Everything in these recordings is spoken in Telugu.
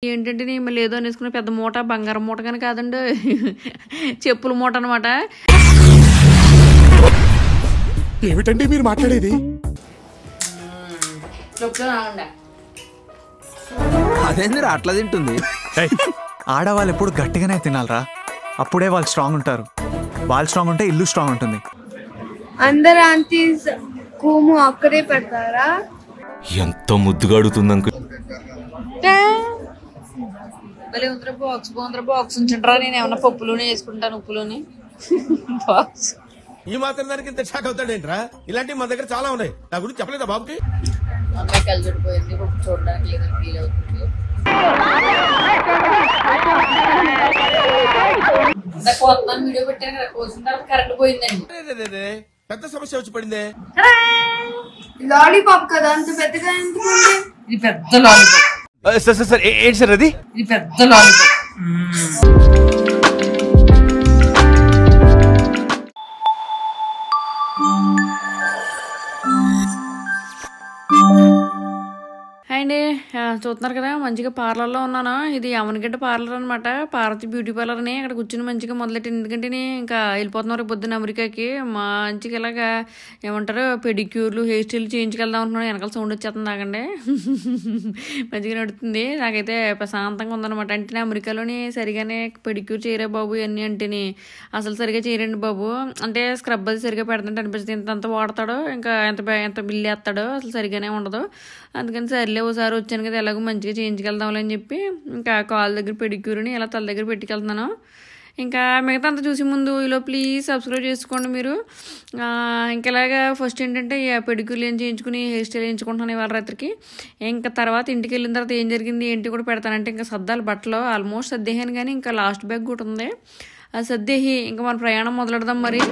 ఏంటంటే నేను మళ్ళీ ఏదో అనేసుకున్న పెద్ద మూట బంగారం మూట కానీ కాదండి, చెప్పుల మూట అనమాట. ఏమిటండి మీరు మాట్లాడేది? అదేంది అట్లా తింటుంది? ఆడవాళ్ళు ఎప్పుడు గట్టిగానే తినాలరా, అప్పుడే వాళ్ళు స్ట్రాంగ్ ఉంటారు. వాళ్ళు స్ట్రాంగ్ ఉంటే ఇల్లు స్ట్రాంగ్ ఉంటుంది. అందరు ఆంటీస్ కోము అక్కడే పెడతారా? ఎంత ముద్దుగా అడుగుతుంది అంకుల్. బాక్స్ ఉంచుంటారా? నేను ఏమన్నా పప్పులోనే వేసుకుంటాను, ఉప్పులోని బాక్స్. ఈ మాత్రం దానికి ఇంత షాక్ అవుతాడేంట్రా? ఇలాంటివి మా దగ్గర చాలా ఉన్నాయి. నా గురించి చెప్పలేదా బాబుకి? అమ్మాయి కలిసి చూడిపోయింది, చూడడానికి లేదని ఫీల్ అవుతుంది. వీడియో పెట్టాను కదా, కోసిన తర్వాత కరెంట్ పోయిందండి. పెద్ద సమస్య వచ్చి పడిందే. లాలీపాప్ కదా, అంత పెద్దగా ఎందుకు? ఇది పెద్ద లాలీపాప్. సార్ ఏంటి సార్ అది? ఇది పెద్ద లాలీపాప్. అండి చూస్తున్నారు కదా, మంచిగా పార్లర్లో ఉన్నాను. ఇది అమనగడ్డ పార్లర్ అనమాట, పార్వతి బ్యూటీ పార్లర్ అని. అక్కడ కూర్చొని మంచిగా మొదలెట్టింది. ఎందుకంటే ఇంకా వెళ్ళిపోతున్నారు పొద్దున్న అమెరికాకి. మంచిగా ఇలాగా ఏమంటారు పెడిక్యూర్లు, హెయిర్ స్టైల్ చేయించుకెళ్దాం అనుకున్నాను. వెనకాల సౌండ్ వచ్చేస్తుంది, ఆగండి. మంచిగా నడుతుంది. నాకైతే ప్రశాంతంగా ఉందన్నమాట. అంటే అమెరికాలోని సరిగానే పెడిక్యూర్ చేయరా బాబు ఇవన్నీ అంటేనే అసలు సరిగా చేయరండి బాబు. అంటే స్క్రబ్ అది సరిగా పెడుతుంటే అనిపిస్తుంది. ఇంత వాడతాడో ఇంకా ఎంత బిల్లు వేస్తాడో అసలు సరిగానే ఉండదు. అందుకని సర్లే ఓసారి వచ్చాను కదా, ఎలాగో మంచిగా చేయించుకెళ్దాంలే అని చెప్పి ఇంకా కాళ్ళ దగ్గర పెడిక్యూర్ని ఇలా తల దగ్గర పెట్టుకెళ్తున్నాను. ఇంకా మిగతా అంతా చూసి ముందు ఈలో ప్లీజ్ సబ్స్క్రైబ్ చేసుకోండి మీరు. ఇంకెలాగా ఫస్ట్ ఏంటంటే పెడిక్యూర్లు ఏం చేయించుకుని హెయిర్ స్టైల్ చేయించుకుంటున్నాను ఇవాళ రాత్రికి. ఇంకా తర్వాత ఇంటికి వెళ్ళిన తర్వాత ఏం జరిగింది ఏంటి కూడా పెడతానంటే, ఇంకా సర్దాలు బట్టలు ఆల్మోస్ట్ సర్దేహాను, కానీ ఇంకా లాస్ట్ బ్యాగ్ కూడా ఉంది. అది సర్దేహి ఇంకా మన ప్రయాణం మొదలెడదాం మరి.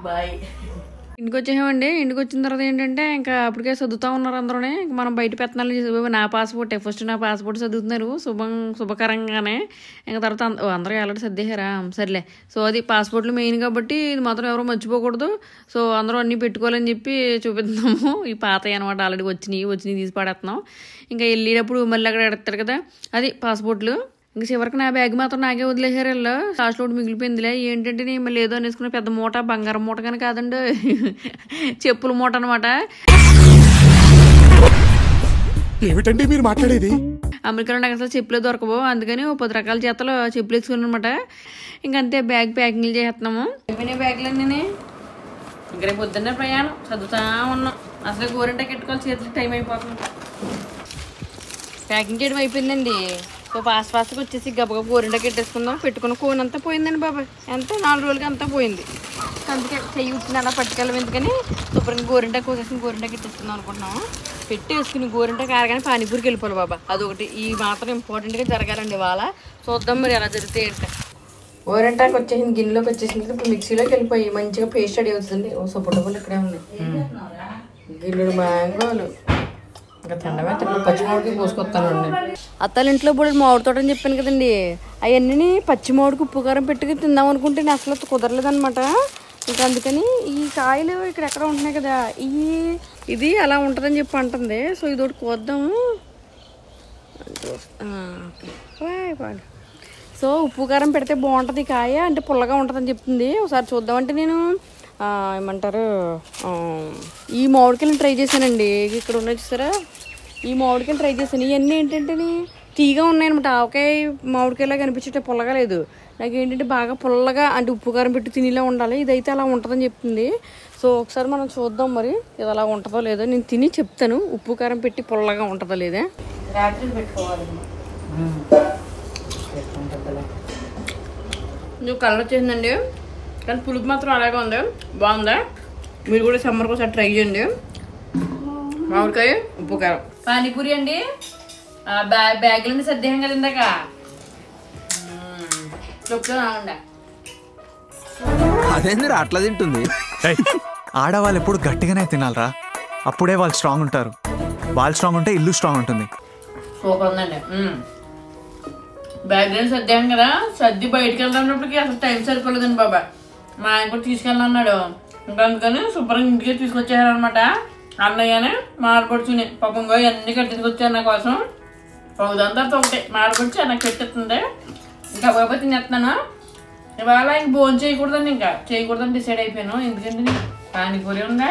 బాయ్. ఇంటికి వచ్చేసామండి. ఇంటికి వచ్చిన తర్వాత ఏంటంటే ఇంకా అప్పటికే చదువుతూ ఉన్నారు అందరూనే. మనం బయట పెత్తనాలు చేసి నా పాస్పోర్టే ఫస్ట్, నా పాస్పోర్ట్ చదువుతున్నారు శుభకరంగానే. ఇంకా తర్వాత అందరూ ఎలాంటి సర్దేశారా, సర్లే. సో అది పాస్పోర్ట్లు మెయిన్ కాబట్టి ఇది మాత్రం ఎవరో మర్చిపోకూడదు. సో అందరూ అన్నీ పెట్టుకోవాలని చెప్పి చూపిస్తున్నాము. ఈ పాతవి అనమాట, ఆల్రెడీ వచ్చినాయి తీసి పడేస్తున్నాం. ఇంకా వెళ్ళేటప్పుడు మళ్ళీ అక్కడ ఎడతారు కదా, అది పాస్పోర్ట్లు. ఇంకా చివరికి నా బ్యాగ్ మాత్రం నాకే వదిలేసారు వీళ్ళు. లాస్ట్ లోడ్ మిగిలిపోయిందిలే. ఏంటంటే నేను మళ్ళీ ఏదో అనేసుకున్న పెద్ద మూట బంగారం మూట కానీ కాదండి, చెప్పుల మూట అనమాట. ఏమిటండి మీరు మాట్లాడేది? అమెరికాలో నాకు అసలు చెప్పులే దొరకవు, అందుకని 10 రకాల చేతలు చెప్పులు వేసుకున్నాను అనమాట. ఇంకంతే బ్యాగ్ ప్యాకింగ్లు చేస్తున్నాము. అయిపోయినాయి బ్యాగ్లు అన్నీ. ఇంకా రేపు పొద్దున్నే ప్రయాణం, చదువుతా ఉన్నాం. అసలు గోరింటాకి పెట్టుకోవాలి, చేతులు టైం అయిపోతుంది. ప్యాకింగ్ చేయడం అయిపోయిందండి. సో ఫాస్ట్గా వచ్చేసి గబగబా గోరింటాకి పెట్టేసుకుందాం. పెట్టుకున్న కోన్ అంతా పోయిందండి బాబాయ్, ఎంత 4 రోజులకి అంతా పోయింది. అందుకే చెయ్యి ఉట్టిన అలా పట్టుకెళ్ళం, ఎందుకని శుభ్రంగా గోరింటాకి కోసేసి గోరింటాకి పెట్టేసుకుందాం అనుకుంటున్నాము. పెట్టేసుకుని గోరింటాకి ఆరగానే పానీపూరికి వెళ్ళిపోవాలి బాబా. అదొకటి ఈ మాత్రం ఇంపార్టెంట్గా జరగాలండి ఇవాళ. చూద్దాం మరి ఎలా జరిగితే ఏంటంటే. గోరింటాకి వచ్చేసింది, గిన్నెలోకి వచ్చేసింది. ఇప్పుడు మిక్సీలోకి వెళ్ళిపోయి మంచిగా పేస్ట్ రెడీ అవుతుంది. సపోటబుల్ ఇక్కడే ఉన్నాయి, గిన్నెడు మ్యాంగోలు. ఇంకా తిండమే పచ్చిమామిడికి పోసుకొస్తానండి. అత్తాల ఇంట్లో బోడు మామిడి తోట అని చెప్పాను కదండి, అవన్నీ పచ్చిమామిడికి ఉప్పు కారం పెట్టుకుని తిందాం అనుకుంటే నేను అసలు కుదరలేదనమాట. ఇంకా అందుకని ఈ కాయలు ఇక్కడ ఎక్కడ ఉంటున్నాయి కదా, ఇది అలా ఉంటుందని చెప్పి అంటుంది. సో ఇది ఒకటి కోద్దాము. సో ఉప్పు కారం పెడితే బాగుంటుంది కాయ, అంటే పుల్లగా ఉంటుందని చెప్తుంది. ఒకసారి చూద్దామంటే నేను ఏమంటారు ఈ మామిడికాయలు ట్రై చేశానండి. ఇక్కడ ఉన్నాయి చూసారా, ఈ మామిడికాయలు ట్రై చేశాను. ఇవన్నీ ఏంటంటే తీగా ఉన్నాయన్నమాట. ఆవకాయ మామిడికాయలా కనిపించే పుల్లగా లేదు. నాకు ఏంటంటే బాగా పుల్లగా, అంటే ఉప్పు కారం పెట్టి తినేలా ఉండాలి. ఇదైతే అలా ఉంటుందని చెప్తుంది. సో ఒకసారి మనం చూద్దాం మరి ఇది అలా ఉంటుందో లేదో. నేను తిని చెప్తాను ఉప్పు కారం పెట్టి పుల్లగా ఉంటుందో లేదే. రాత్రి పెట్టుకోవాలి. నువ్వు కలర్ వచ్చేసిందండి, కానీ పులుపు మాత్రం అలాగే ఉంది, బాగుందా? మీరు కూడా సమ్మర్కి ఒకసారి ట్రై చేయండి. మామిడికాయ ఉప్పు కారం పానీపూరి అండి. బ్యాగులన్నీ సర్దేహం కదా ఇందాక. అదేంది అట్లా తింటుంది? ఆడవాళ్ళు ఎప్పుడు గట్టిగానే తినాలరా, అప్పుడే వాళ్ళు స్ట్రాంగ్ ఉంటారు. వాళ్ళు స్ట్రాంగ్ ఉంటే ఇల్లు స్ట్రాంగ్ ఉంటుంది. సూపర్ ఉందండి. బ్యాగ్లో సర్దాం కదా, సర్ది బయటకు వెళ్తున్నప్పటికీ అసలు టైం సరిపోలేదండి బాబా. మా ఆయన కూడా తీసుకెళ్ళన్నాడు. ఇంకా అందుకని శుభ్రంగా ఇంటికి తీసుకొచ్చేసారనమాట. అన్నయ్యని మాడపడుచుని పాపంగా అన్నీ కట్టించుకొచ్చారు నా కోసం. ఒకదాని తర్వాత ఒకటి మాడపడిచి నాకు పెట్టేస్తుంది. ఇంకా బాబా తినేస్తున్నాను. ఇవాళ ఇంక భోజనం చేయకూడదండి, ఇంకా చేయకూడదని డిసైడ్ అయిపోయాను. ఎందుకంటే పానీపూరి ఉందా,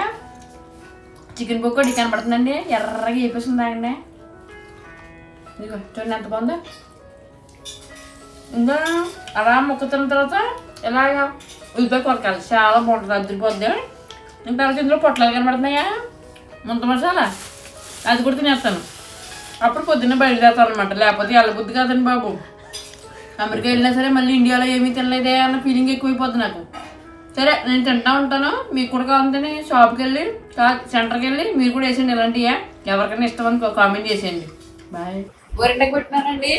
చికెన్ పకోడీ కనబడుతుందండి, ఎర్రగా వేపేసింది అండి. ఇదిగో చూడండి ఎంత బాగుందో. ఇంకా అలా మొక్కుతున్న తర్వాత ఇలాగ ఉల్లిపాయ కొరకాలి, చాలా బాగుంటుంది, అదిరిపోద్ది. ఇంకా తర్వాత ఇందులో పొట్లాలు కనబడుతున్నాయా, ముంత మసాలా, అది కూడా తినేస్తాను. అప్పుడు పొద్దున్న బయలుదేరుతాను అనమాట. లేకపోతే వెళ్ళబుద్ధి కాదండి బాబు. అమెరికా వెళ్ళినా సరే మళ్ళీ ఇండియాలో ఏమీ తినలేదే అన్న ఫీలింగ్ ఎక్కువైపోద్ది నాకు. సరే నేను తింటా ఉంటాను, మీకు కూడా కావాలంటే షాప్కి వెళ్ళి సెంటర్కి వెళ్ళి మీరు కూడా వేసేయండి ఇలాంటివి. ఎవరికైనా ఇష్టమని కామెంట్ చేసేయండి. బాయ్. గోరింటాకు పెట్టినానండి.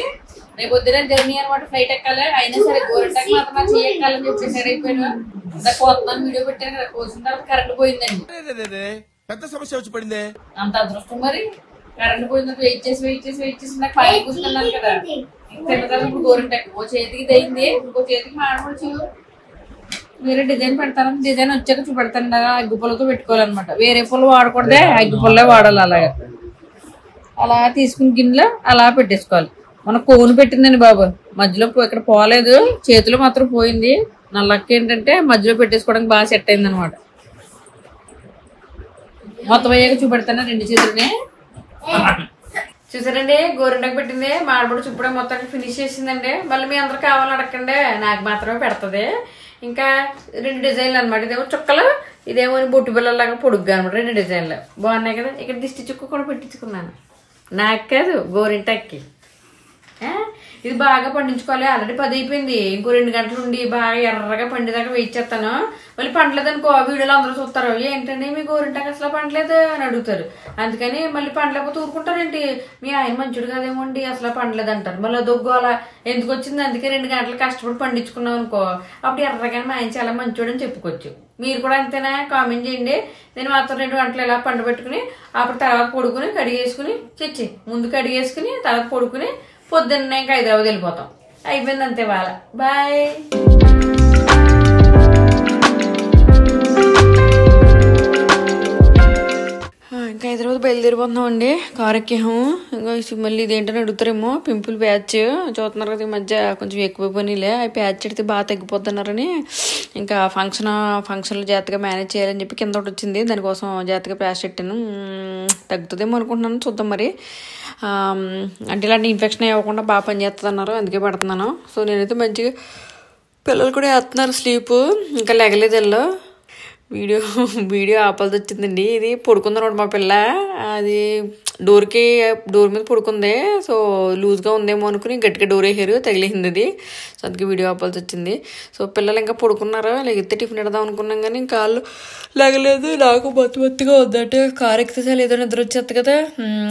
రేపు పొద్దున జర్నీ అనమాట, ఫ్లైట్ ఎక్కాలి. అయినా సరే గోరింటాకు మాత్రం నాకు చెయ్యాలని చెప్పి డిసైడ్ అయిపోయాను. ఇందాక పోతున్నాను వీడియో పెట్టాను కదా, కోసిన తర్వాత కరెంట్ పోయిందండి. పెద్ద సమస్య వచ్చి పడింది. అంత అదృష్టం మరి. కరెంట్ పోయింది, వెయిట్ చేసి నాకు పైన కూర్చున్నాను కదా. తిన్న తర్వాత ఇప్పుడు గోరింటాకు ఓ చేతికి ఇది అయింది, ఇంకో చేతికి మాడవచ్చు. వేరే డిజైన్ పెడతాను, డిజైన్ వచ్చాక చూపెడతాను. అగ్గి పుల్లతో పెట్టుకోవాలన్నమాట. వేరే పుల్ల వాడకూడదే, అగ్గి పుల్లే వాడాలి. అలాగే అలా తీసుకుని గిన్నెలో అలా పెట్టేసుకోవాలి. మన కోను పెట్టిందండి బాబు, మధ్యలో ఇక్కడ పోలేదు, చేతిలో మాత్రం పోయింది. నా లక్ ఏంటంటే మధ్యలో పెట్టేసుకోవడానికి బాగా సెట్ అయింది అనమాట. మొత్తం అయ్యాక చూపెడతాను రెండు చేతులనే. చూసారండి గోరింటాకు పెట్టింది, మాడబడి చూపడం మొత్తానికి ఫినిష్ చేసిందండి. మళ్ళీ మీ అందరు కావాలని అడగండి, నాకు మాత్రమే పెడుతుంది. ఇంకా రెండు డిజైన్లు అనమాట. ఇదేమో చుక్కలు, ఇదేమో బొట్టు బిల్లలాగా పొడుగ్గా అనమాట. రెండు డిజైన్లు బాగున్నాయి కదా. ఇక్కడ దిష్టి చుక్క కూడా పెట్టించుకున్నాను, నాకు కాదు గోరింటాక్కి. ఇది బాగా పండించుకోవాలి. ఆల్రెడీ 10 అయిపోయింది, ఇంకో 2 గంటలు ఉండి బాగా ఎర్రగా పండేదాకా వెయిట్ చేస్తాను. మళ్ళీ పండలేదనుకో వీడియోలో అందరూ చూస్తారు, ఏంటండి మీ గోరింటాకు అసలు పండలేదు అని అడుగుతారు. అందుకని మళ్ళీ పండలేకపోతే ఊరుకుంటారేంటి, మీ ఆయన మంచుడు కదేమోండి అసలు పండలేదు అంటారు. మళ్ళీ దొగ్గోలా ఎందుకు వచ్చింది. అందుకే 2 గంటలు కష్టపడి పండించుకున్నాం అనుకో, అప్పుడు ఎర్రగానే మా ఆయన చాలా మంచోడు అని చెప్పుకోవచ్చు. మీరు కూడా అంతేనా, కామెంట్ చేయండి. నేను మాత్రం 2 గంటలు ఇలా పండబెట్టుకుని అప్పుడు తర్వాత పొడుకుని కడిగేసుకుని ముందు కడిగేసుకుని తర్వాత పొడుకుని పొద్దున్నే ఇంకా హైదరాబాద్ వెళ్ళిపోతాం. అయిపోయింది అంతే వాళ్ళ. బాయ్. ఇంకా హైదరాబాద్ బయలుదేరిపోతున్నాం అండి. కారు ఎక్కాము. ఇంకా మళ్ళీ ఇదేంటని అడుగుతారేమో, పింపుల్ ప్యాచ్ చూస్తున్నారు కదా, ఈ మధ్య కొంచెం ఎక్కువ పనిలే. అవి ప్యాచ్ ఎడితే బాగా తగ్గిపోతున్నారని ఇంకా ఫంక్షన్లు జాగ్రత్తగా మేనేజ్ చేయాలని చెప్పి కింద ఒకటి వచ్చింది, దానికోసం జాగ్రత్తగా ప్యాచ్ పెట్టాను. తగ్గుతుందేమో అనుకుంటున్నాను, చూద్దాం మరి. అంటే ఇలాంటి ఇన్ఫెక్షన్ అవ్వకుండా బాగా పనిచేస్తుంది అన్నారు, అందుకే పెడుతున్నాను. సో నేనైతే మంచిగా, పిల్లలు కూడా వేస్తున్నారు స్లీప్, ఇంకా లెగలేదు వెళ్ళు. వీడియో ఆపాల్సి వచ్చిందండి. ఇది పడుకుందనమాట మా పిల్ల, అది డోర్ మీద పడుకుంది. సో లూజ్గా ఉందేమో అనుకుని గట్టిగా డోర్ వేసారు, తగిలింది అది. సో అందుకే వీడియో ఆపాల్సి వచ్చింది. సో పిల్లలు ఇంకా పడుకున్నారు, లేకపోతే టిఫిన్ పెడదాం అనుకున్నాం కానీ కాళ్ళు లేగలేదు. నాకు బొత్తుగా వద్దంటే కారు ఎక్కితే చాలా ఏదో నిద్ర వచ్చేది కదా.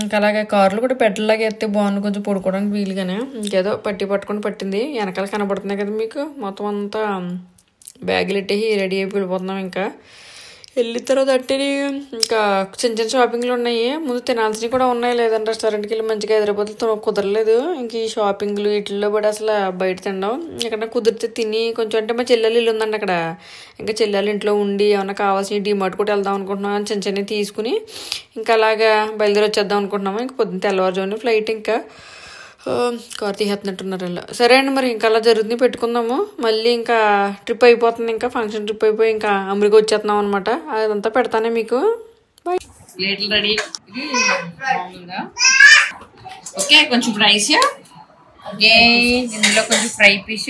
ఇంకా అలాగే కారులో కూడా పెట్టలాగా ఎత్తే బాగుంది, కొంచెం పడుకోవడానికి వీలుగానే. ఇంకేదో పట్టుకొని పట్టింది. వెనకాల కనబడుతున్నాయి కదా మీకు, మొత్తం అంతా బ్యాగులు ఎట్టేసి రెడీ అయిపోయి వెళ్ళిపోతున్నాం. ఇంకా వెళ్ళిన తర్వాత అంటే ఇంకా చిన్న షాపింగ్లు ఉన్నాయి, ముందు తినాల్సినవి కూడా ఉన్నాయి. లేదంటే రెస్టారెంట్కి వెళ్ళి మంచిగా హైదరాబాద్లో కుదరలేదు. ఇంక ఈ షాపింగ్లు వీటిల్లో కూడా అసలు బయట తినడం, ఎక్కడన్నా కుదిరితే తిని కొంచెం, అంటే మా చెల్లెలు ఇల్లు ఉందండి అక్కడ, ఇంకా చెల్లెలు ఇంట్లో ఉండి ఏమన్నా కావాల్సిన డిమార్ట్ కూడా వెళ్దాం అనుకుంటున్నాం. చిన్న తీసుకుని ఇంకా అలాగా బయలుదేరి వచ్చేద్దాం అనుకుంటున్నాము. ఇంకా పొద్దున్న తెల్లవారుజామున ఫ్లైట్. ఇంకా కారు తీసేస్తున్నట్టున్నారు ఇలా. సరే అండి, మరి ఇంకా అలా జరుగుతుంది, పెట్టుకుందాము. మళ్ళీ ఇంకా ట్రిప్ అయిపోతుంది, ఇంకా ఫంక్షన్ ట్రిప్ అయిపోయి ఇంకా అమెరికా వచ్చేస్తున్నాం అనమాట. అదంతా పెడతానే మీకు. బాయ్. ప్లేట్లు రెడీ. ఓకే, కొంచెం రైస్, ఓకే, ఇందులో కొంచెం ఫ్రై పీస్,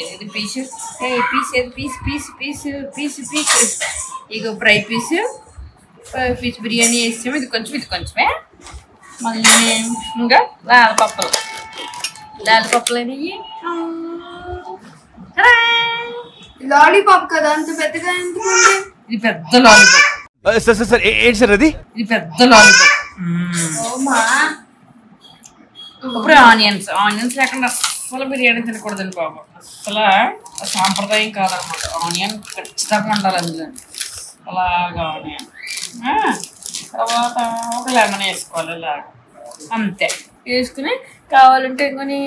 ఏది పీస్ ఇక ఫ్రై పీస్ బిర్యానీ వేసాము. ఇది కొంచెమే. మళ్ళీ ఇంకా లాలిపప్పులు అనేవి. లాలీపాప్ కదా, అంత పెద్దగా ఎందుకుంది? ఇది పెద్ద లాలీపాప్. సార్ ఏంటి సార్ అది? ఇది పెద్ద లాలీపాప్. ఇప్పుడు ఆనియన్స్ లేకుండా అస్సలు బిర్యానీ తినకూడదండి బాబు. అసలు సాంప్రదాయం కాదనమాట. ఆనియన్ ఖచ్చితంగా ఉండాలి అందులో. అలాగా ఆనియన్, తర్వాత ఒక లెమన్ వేసుకోవాలి ఇలాగ, అంతే. వేసుకుని కావాలంటే ఇంకొని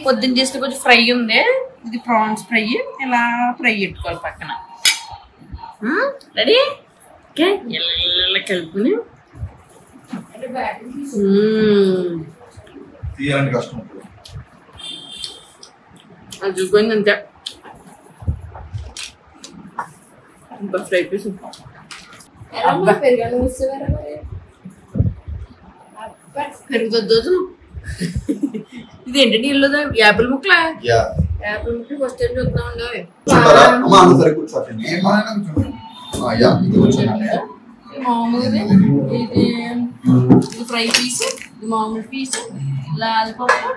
పొద్దున్న చేస్తే కొంచెం ఫ్రై ఉంది, ఇది ప్రాన్స్ ఫ్రై, ఇలా ఫ్రై పెట్టుకోవాలి పక్కన. రెడీ ఓకే ఇలా కలుపుకుని అది చూసుకొని అంతే ఇంకా ఫ్రై పీస్ పెరుగుతుంది ఇది ఏంటంటే ఇల్లు యాపిల్ ముక్కలా యాపిల్ ముక్కలు ఫస్ట్ టైం చూద్దామండి మామూలుగా ఇది ఫ్రై పీస్ ఇది మామూలు పీస్ లాలిపప్పు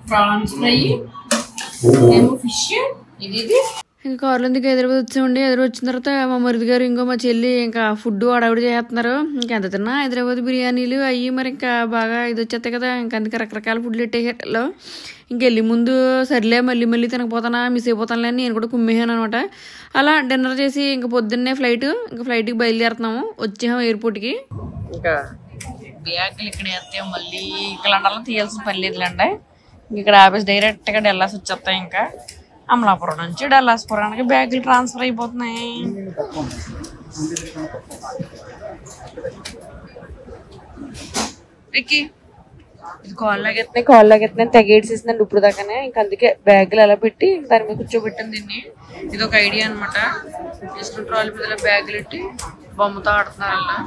ప్రాన్స్ ఫ్రై ఏమో ఫిష్ ఇది ఇంకా కారులో ఎందుకు హైదరాబాద్ వచ్చామండి. హైదరాబాద్ వచ్చిన తర్వాత మా మరిది గారు ఇంకో మా చెల్లి ఇంకా ఫుడ్ అడవిడి చేస్తున్నారు. ఇంకెంత తిన్నా హైదరాబాద్ బిర్యానీలు అయ్యి మరి ఇంకా బాగా ఇది వచ్చేస్తాయి కదా. ఇంకా అందుకే రకరకాల ఫుడ్లు పెట్టేలో ఇంకెళ్ళి ముందు సర్లే మళ్ళీ తినకపోతానా మిస్ అయిపోతానులే అని నేను కూడా కుమ్మేసాను అనమాట. అలా డిన్నర్ చేసి ఇంకా పొద్దున్నే ఫ్లైట్కి బయలుదేరుతున్నాము. వచ్చాము ఎయిర్పోర్ట్కి. ఇంకా బ్యాగులు ఇక్కడ వేస్తే మళ్ళీ ఇంకా లండన్లో తీయాల్సిన పని లేదులేండి. ఇక్కడ ఆఫీస్ డైరెక్ట్గా డెల్లాస్ వచ్చేస్తాయి. ఇంకా అమలాపురం నుంచి డల్లాస్పురానికి బ్యాగులు ట్రాన్స్ఫర్ అయిపోతున్నాయి. ఇది కాల్ లాగెత్తున్నాయి తెగేడ్చేసిందండి ఇప్పుడు దాకానే. ఇంక అందుకే బ్యాగులు అలా పెట్టి దాని మీద కూర్చోబెట్టాను దీన్ని. ఇది ఒక ఐడియా అనమాట. జస్ట్ ట్రాలీ మీద బ్యాగులు పెట్టి బొమ్మతో ఆడుతున్నారు అలా.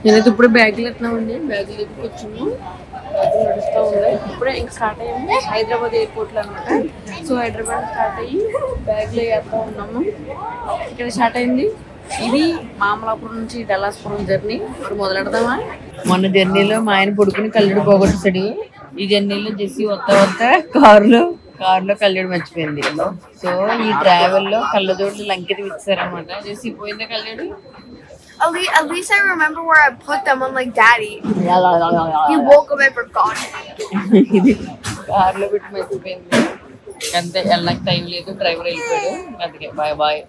నేనైతే ఇప్పుడు బ్యాగులు ఎత్తున్నామండి. బ్యాగులు దగ్గరికి వచ్చాము. బ్యాగులు నడుస్తూ ఉన్నాయి. ఇప్పుడే ఇంక స్టార్ట్ అయ్యాము హైదరాబాద్ ఎయిర్పోర్ట్లో అనమాట. సో హైదరాబాద్ స్టార్ట్ అయ్యి బ్యాగులు వేస్తూ ఉన్నాము. ఇక్కడ స్టార్ట్ అయింది. ఇది మామలాపురం నుంచి డల్లాస్పురం జర్నీ. మరి మొదలెడదామా? మొన్న జర్నీలో మా ఆయన పడుకుని కళ్ళుడు పోగొట్టేసాడు. ఈ జర్నీలో జెస్సీ వస్తా కారులో కళ్ళుడు మర్చిపోయింది. సో ఈ ట్రావెల్లో కళ్ళజోడులు లంకిత ఇచ్చారనమాట. జెస్సీ పోయిందా కళ్ళుడు? At least I remember where I put them, unlike Daddy. He woke up and forgot. ఇది కార్లో పెట్టి మర్చిపోయింది. అంతే వెళ్ళడానికి టైం లేదు. డ్రైవర్ వెళ్ళిపోయాడు. అందుకే బాయ్.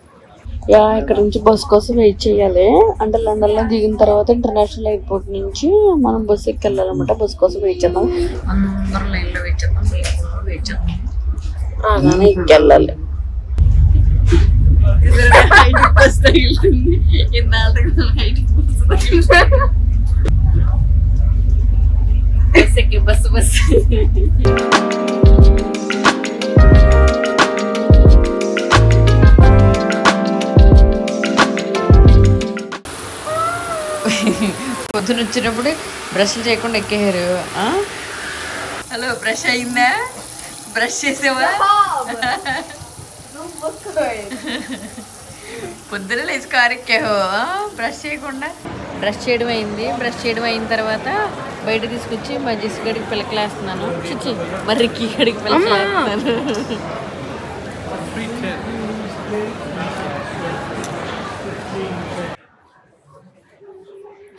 ఇక్కడ నుంచి బస్ కోసం వెయిట్ చేయాలి. అంటే లండన్లో దిగిన తర్వాత ఇంటర్నేషనల్ ఎయిర్పోర్ట్ నుంచి మనం బస్సు ఎక్కి వెళ్ళాలన్నమాట. బస్ కోసం వెయిట్ చేద్దాం. అందరం లైన్లో వెయిట్ చేద్దాం. రాగానే ఎక్కి వెళ్ళాలి. బస్ తగిలింది. బస్ పొద్దున వచ్చేటప్పుడు బ్రష్లు చేయకుండా ఎక్కేయారు. హలో బ్రష్ అయిందా? బ్రష్ చేసేవా? పొద్దున లేచి కారు ఎక్కావు బ్రష్ చేయకుండా. బ్రష్ చేయడం అయింది. బ్రష్ చేయడం అయిన తర్వాత బయట తీసుకొచ్చి మా జెస్సీ గడికి పిల్లకలేస్తున్నాను. మరి రిక్కీ గడికి పిల్లకలేస్తున్నాను.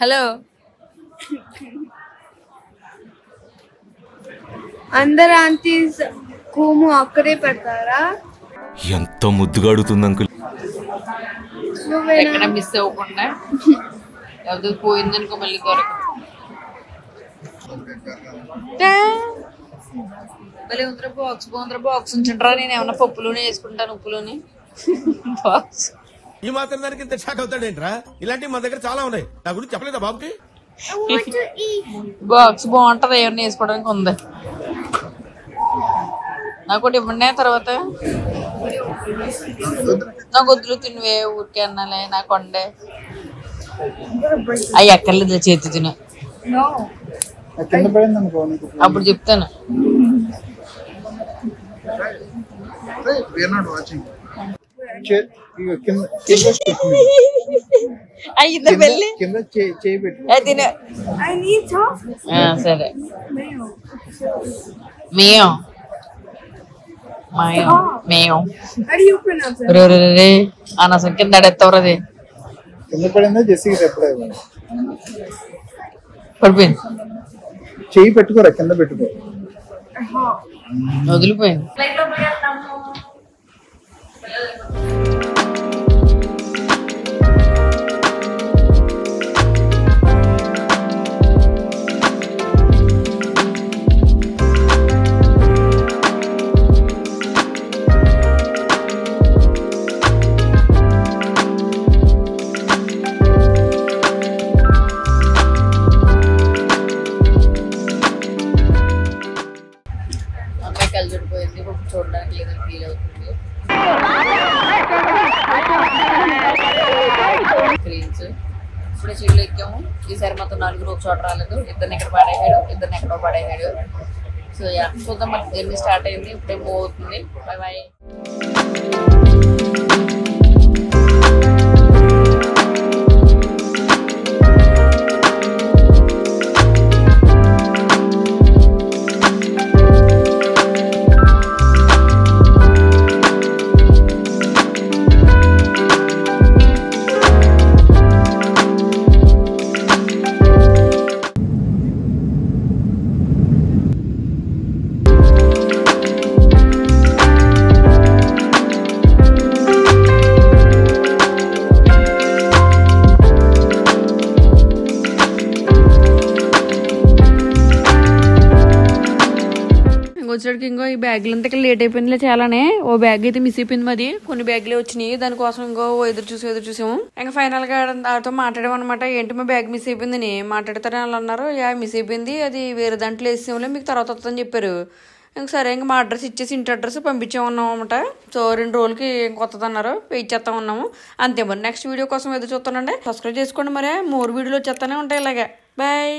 హలో అందరు ఆంటీస్ కోము అక్కడే పెడతారా? ఎంత ముద్దుగా అడుగుతుంది అంకుల్. ఎక్కడ మిస్ అవ్వకుండా ఎవరు పోయిందనుకో మళ్ళీ దొరక. మళ్ళీ ఉందరా బాక్స్ ఉంచుంటారా? నేను ఏమన్నా పప్పులోనే వేసుకుంటాను ఉప్పులోని బాక్స్. ఈ మాత్రం దానికి ఇంత షాక్ అవుతాడేంట్రా? ఇలాంటివి మా దగ్గర చాలా ఉన్నాయి. నా గురించి చెప్పలేదా బాబుకి? బాక్స్ బాగుంటది. ఏమన్నా వేసుకోవడానికి ఉంది. నాకు ఒకటి ఇవ్వండి. తర్వాత నాకు వద్దులు తినవే ఊరికే అన్నాలే. నాకు వండే అవి ఎక్కర్లేదు చేతి తిన. అప్పుడు చెప్తాను. అయ్యిందా పెళ్ళి? సరే అనసం కింద అడెత్తవరది పడిపోయింది. చెయ్యి పెట్టుకోరా కింద పెట్టుకో. వదిలిపోయింది. అవుతుంది. స్క్రీన్స్ ఇప్పుడే సీట్లు ఎక్కాము. ఈసారి మొత్తం 4 ఒక చోట రాలేదు. ఇద్దరిని ఎక్కడ పడేసాడు, ఇద్దరిని ఎక్కడో పడేసాడు. సో చూద్దాం, మనకి జర్నీ స్టార్ట్ అయింది. ఇప్పుడే మూవ్ అవుతుంది. Bye bye. వచ్చేటికి ఇంకో ఈ బ్యాగులు అంతా ఇక్కడ లేట్ అయిపోయిందిలే చాలానే. ఓ బ్యాగ్ అయితే మిస్ అయిపోయింది మాది. కొన్ని బ్యాగులే వచ్చినాయి. దానికోసం ఇంకో ఎదురు చూసాము. ఇంకా ఫైనల్ గా ఆడితో మాట్లాడాం అనమాట. ఏంటి మా బ్యాగ్ మిస్ అయిపోయిందని మాట్లాడతారని వాళ్ళు అన్నారు. మిస్ అయిపోయింది, అది వేరే దాంట్లో వేసేమలే, మీకు తర్వాత వస్తుందని చెప్పారు. ఇంక సరే ఇంకా మా అడ్రస్ ఇచ్చేసి ఇంటి అడ్రస్ పంపించామన్నాం అనమాట. సో 2 రోజులకి ఇంకొత్తది అన్నారు. వెయిట్ చేస్తా ఉన్నాము అంతే. మరి నెక్స్ట్ వీడియో కోసం ఎదురు చూస్తానండి. సబ్స్క్రైబ్ చేసుకోండి. మరి 3 వీడియోలు వచ్చేస్తానే ఉంటాయి ఇలాగే. బాయ్.